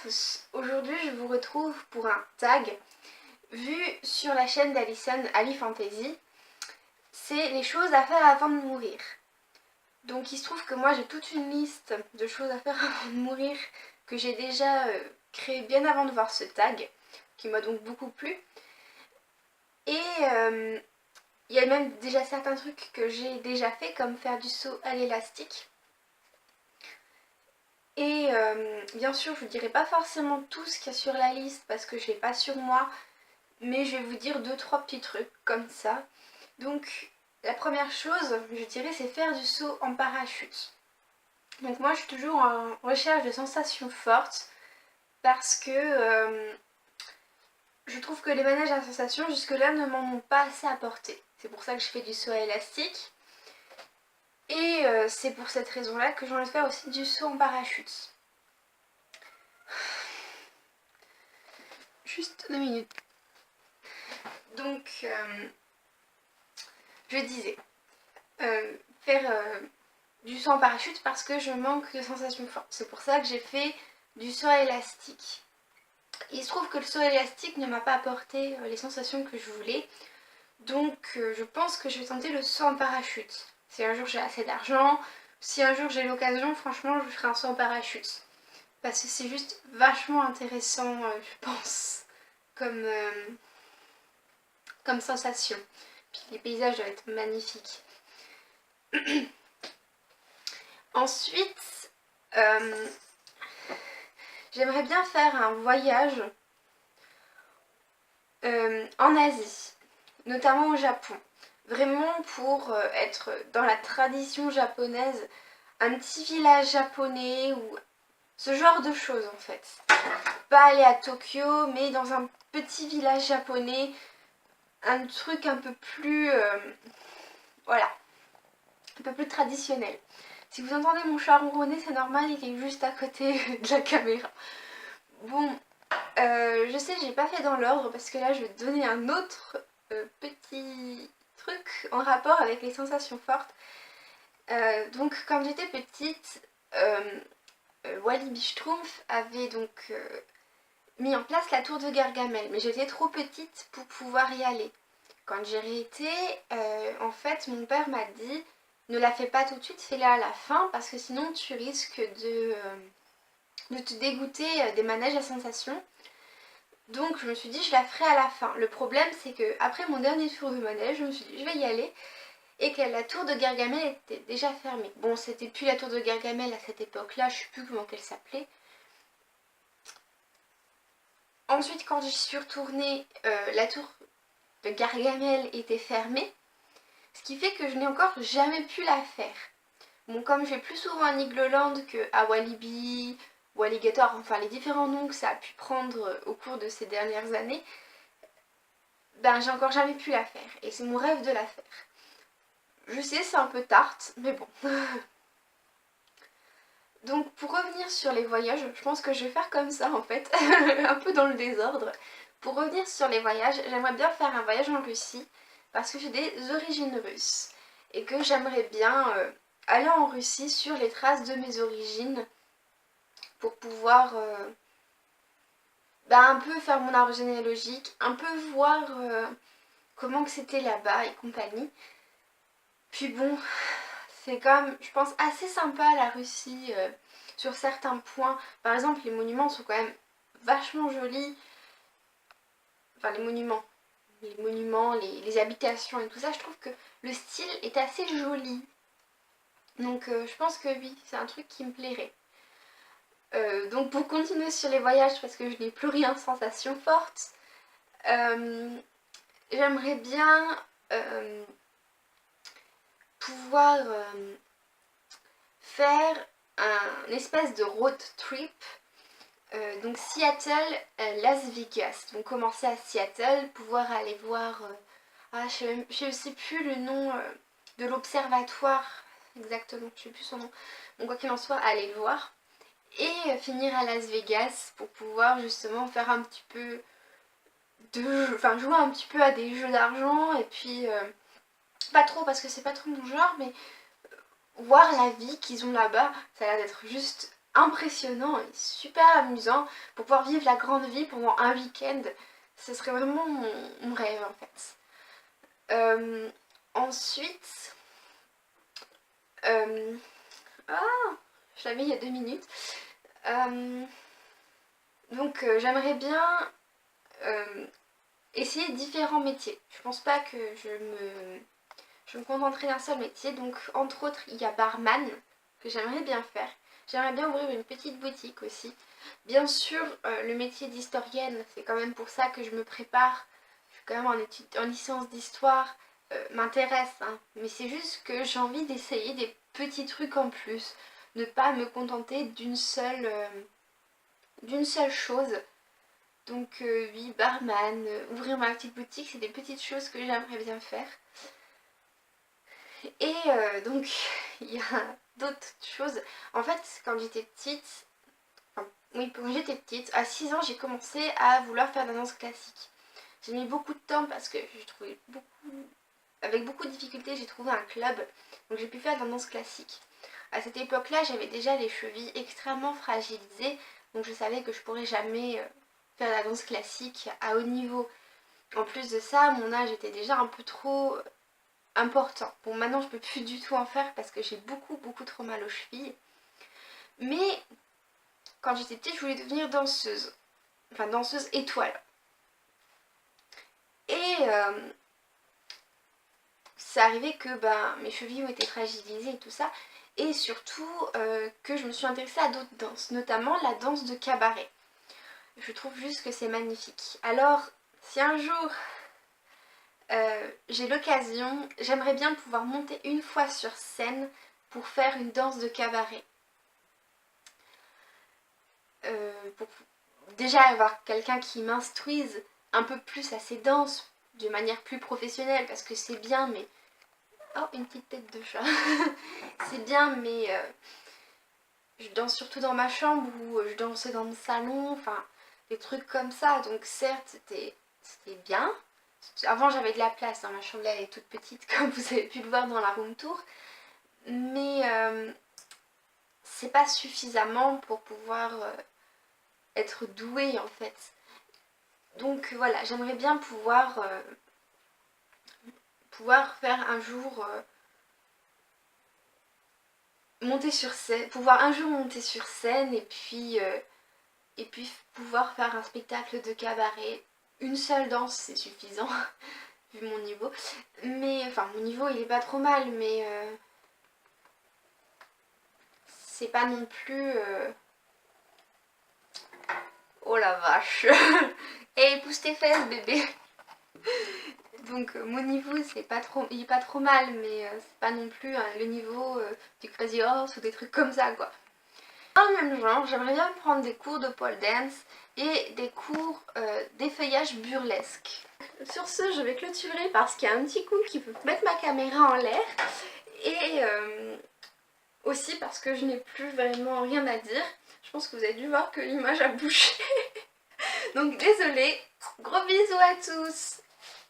tous, aujourd'hui je vous retrouve pour un tag vu sur la chaîne d'Alison Ali Fantasy. C'est les choses à faire avant de mourir. Donc il se trouve que moi j'ai toute une liste de choses à faire avant de mourir que j'ai déjà créée bien avant de voir ce tag, qui m'a donc beaucoup plu. Et il y a même déjà certains trucs que j'ai déjà fait, comme faire du saut à l'élastique. Et bien sûr, je vous dirai pas forcément tout ce qu'il y a sur la liste parce que je l'ai pas sur moi, mais je vais vous dire 2-3 petits trucs comme ça. Donc la première chose, je dirais, c'est faire du saut en parachute. Donc moi je suis toujours en recherche de sensations fortes parce que je trouve que les manèges à sensations jusque là ne m'en ont pas assez apporté. C'est pour ça que je fais du saut à élastique. Et c'est pour cette raison là que j'ai envie de faire aussi du saut en parachute. Juste 2 minutes. Donc, je disais, faire du saut en parachute parce que je manque de sensations fortes. C'est pour ça que j'ai fait du saut à élastique. Il se trouve que le saut à élastique ne m'a pas apporté les sensations que je voulais. Donc, je pense que je vais tenter le saut en parachute. Si un jour j'ai assez d'argent, si un jour j'ai l'occasion, franchement, je ferai un saut en parachute. Parce que c'est juste vachement intéressant, je pense, comme sensation. Puis les paysages doivent être magnifiques. Ensuite, j'aimerais bien faire un voyage en Asie, notamment au Japon. Vraiment pour être dans la tradition japonaise, un petit village japonais ou ce genre de choses en fait. Pas aller à Tokyo, mais dans un petit village japonais, un truc un peu plus, voilà, un peu plus traditionnel. Si vous entendez mon chat ronronner, c'est normal, il est juste à côté de la caméra. Bon, je sais, j'ai pas fait dans l'ordre parce que là, je vais te donner un autre petit truc en rapport avec les sensations fortes. Donc, quand j'étais petite, Walibi Schtroumpf avait donc mis en place la tour de Gargamel, mais j'étais trop petite pour pouvoir y aller. Quand j'ai réété, en fait, mon père m'a dit ne la fais pas tout de suite, fais-la à la fin parce que sinon tu risques de te dégoûter des manèges à sensations. Donc je me suis dit je la ferai à la fin. Le problème c'est que après mon dernier tour de manège, je me suis dit je vais y aller et que la tour de Gargamel était déjà fermée. Bon, c'était plus la tour de Gargamel à cette époque-là, je sais plus comment elle s'appelait. Ensuite, quand j'y suis retournée, la tour de Gargamel était fermée, ce qui fait que je n'ai encore jamais pu la faire. Bon, comme je vais plus souvent à Nigloland qu'à Walibi ou Alligator, enfin les différents noms que ça a pu prendre au cours de ces dernières années, ben j'ai encore jamais pu la faire. Et c'est mon rêve de la faire. Je sais, c'est un peu tarte, mais bon. Donc pour revenir sur les voyages, je pense que je vais faire comme ça en fait, un peu dans le désordre. Pour revenir sur les voyages, j'aimerais bien faire un voyage en Russie parce que j'ai des origines russes et que j'aimerais bien aller en Russie sur les traces de mes origines pour pouvoir un peu faire mon arbre généalogique, un peu voir comment que c'était là-bas et compagnie. Puis bon, c'est quand même, je pense, assez sympa la Russie sur certains points. Par exemple, les monuments sont quand même vachement jolis. Enfin, les monuments, les habitations et tout ça, je trouve que le style est assez joli. Donc je pense que oui, c'est un truc qui me plairait. Donc pour continuer sur les voyages, parce que je n'ai plus rien de sensation forte, j'aimerais bien pouvoir faire un espèce de road trip. Donc Seattle, Las Vegas. Donc commencer à Seattle, pouvoir aller voir... je ne sais plus le nom de l'observatoire exactement, je ne sais plus son nom. Donc quoi qu'il en soit, aller le voir. Et finir à Las Vegas pour pouvoir justement faire un petit peu enfin jouer un petit peu à des jeux d'argent et puis pas trop parce que c'est pas trop mon genre, mais voir la vie qu'ils ont là-bas, ça a l'air d'être juste impressionnant et super amusant pour pouvoir vivre la grande vie pendant un week-end. Ce serait vraiment mon rêve en fait. Ensuite, je l'avais il y a 2 minutes. Donc j'aimerais bien essayer différents métiers. Je pense pas que je me contenterai d'un seul métier. Donc entre autres il y a barman que j'aimerais bien faire. J'aimerais bien ouvrir une petite boutique aussi. Bien sûr le métier d'historienne, c'est quand même pour ça que je me prépare. Je suis quand même en licence d'histoire, m'intéresse, hein. Mais c'est juste que j'ai envie d'essayer des petits trucs en plus. Ne pas me contenter d'une seule chose. Donc oui, barman, ouvrir ma petite boutique, c'est des petites choses que j'aimerais bien faire. Et donc il y a d'autres choses. En fait, quand j'étais petite, quand j'étais petite, à 6 ans, j'ai commencé à vouloir faire de la danse classique. J'ai mis beaucoup de temps parce que j'ai trouvé avec beaucoup de difficultés, j'ai trouvé un club. Donc j'ai pu faire de la danse classique. À cette époque-là, j'avais déjà les chevilles extrêmement fragilisées. Donc je savais que je pourrais jamais faire la danse classique à haut niveau. En plus de ça, mon âge était déjà un peu trop important. Bon, maintenant je peux plus du tout en faire parce que j'ai beaucoup trop mal aux chevilles. Mais quand j'étais petite, je voulais devenir danseuse. Enfin, danseuse étoile. Et c'est arrivé que mes chevilles ont été fragilisées et tout ça. Et surtout que je me suis intéressée à d'autres danses, notamment la danse de cabaret. Je trouve juste que c'est magnifique. Alors, si un jour j'ai l'occasion, j'aimerais bien pouvoir monter une fois sur scène pour faire une danse de cabaret. Pour déjà avoir quelqu'un qui m'instruise un peu plus à ces danses de manière plus professionnelle, parce que c'est bien, mais... Oh, une petite tête de chat. C'est bien, mais je danse surtout dans ma chambre ou je dansais dans mon salon, enfin des trucs comme ça. Donc certes, c'était bien. Avant, j'avais de la place dans ma chambre, là elle est toute petite comme vous avez pu le voir dans la room tour. Mais c'est pas suffisamment pour pouvoir être douée en fait. Donc voilà, j'aimerais bien pouvoir faire un jour monter sur scène, pouvoir un jour monter sur scène et puis pouvoir faire un spectacle de cabaret. Une seule danse c'est suffisant vu mon niveau. Mais enfin mon niveau il est pas trop mal, mais c'est pas non plus oh la vache. Et pousse tes fesses bébé. Donc mon niveau c'est pas trop, il est pas trop mal, mais c'est pas non plus le niveau du Crazy Horse ou des trucs comme ça quoi. Dans le même genre, j'aimerais bien prendre des cours de pole dance et des cours d'effeuillage burlesque. Sur ce, je vais clôturer parce qu'il y a un petit coup qui peut mettre ma caméra en l'air et aussi parce que je n'ai plus vraiment rien à dire. Je pense que vous avez dû voir que l'image a bougé. Donc désolée, gros bisous à tous.